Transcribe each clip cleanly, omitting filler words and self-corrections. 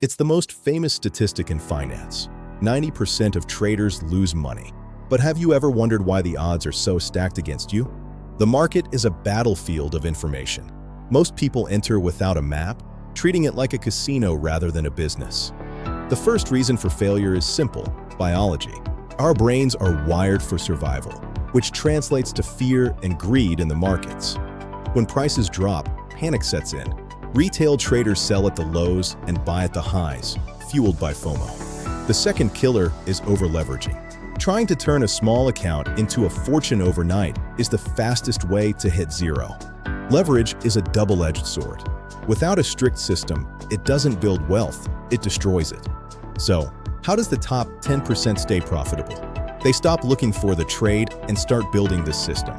It's the most famous statistic in finance. 90% of traders lose money. But have you ever wondered why the odds are so stacked against you? The market is a battlefield of information. Most people enter without a map, treating it like a casino rather than a business. The first reason for failure is simple: biology. Our brains are wired for survival, which translates to fear and greed in the markets. When prices drop, panic sets in. Retail traders sell at the lows and buy at the highs, fueled by FOMO. The second killer is over-leveraging. Trying to turn a small account into a fortune overnight is the fastest way to hit zero. Leverage is a double-edged sword. Without a strict system, it doesn't build wealth, it destroys it. So, how does the top 10% stay profitable? They stop looking for the trade and start building the system.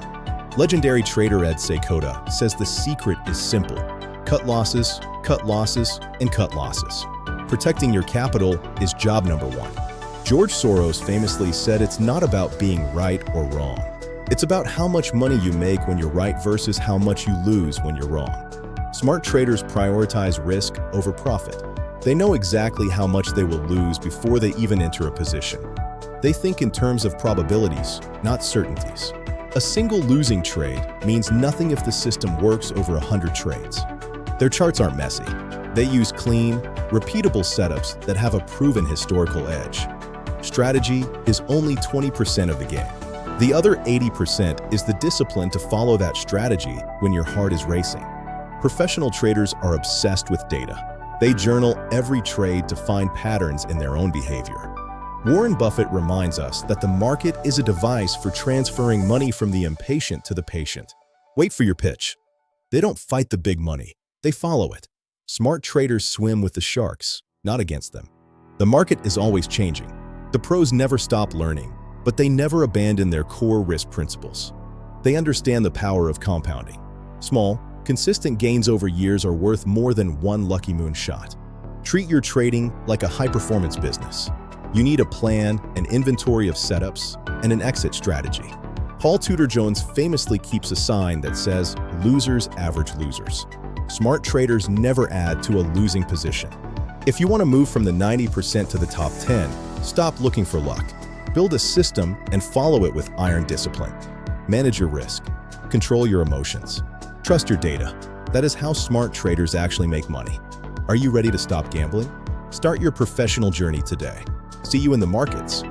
Legendary trader Ed Seykota says the secret is simple: cut losses, and cut losses. Protecting your capital is job number one. George Soros famously said it's not about being right or wrong. It's about how much money you make when you're right versus how much you lose when you're wrong. Smart traders prioritize risk over profit. They know exactly how much they will lose before they even enter a position. They think in terms of probabilities, not certainties. A single losing trade means nothing if the system works over 100 trades. Their charts aren't messy. They use clean, repeatable setups that have a proven historical edge. Strategy is only 20% of the game. The other 80% is the discipline to follow that strategy when your heart is racing. Professional traders are obsessed with data. They journal every trade to find patterns in their own behavior. Warren Buffett reminds us that the market is a device for transferring money from the impatient to the patient. Wait for your pitch. They don't fight the big money. They follow it. Smart traders swim with the sharks, not against them. The market is always changing. The pros never stop learning, but they never abandon their core risk principles. They understand the power of compounding. Small, consistent gains over years are worth more than one lucky moon shot. Treat your trading like a high-performance business. You need a plan, an inventory of setups, and an exit strategy. Paul Tudor Jones famously keeps a sign that says, "Losers average losers." Smart traders never add to a losing position. If you want to move from the 90% to the top 10, stop looking for luck. Build a system and follow it with iron discipline. Manage your risk. Control your emotions. Trust your data. That is how smart traders actually make money. Are you ready to stop gambling? Start your professional journey today. See you in the markets.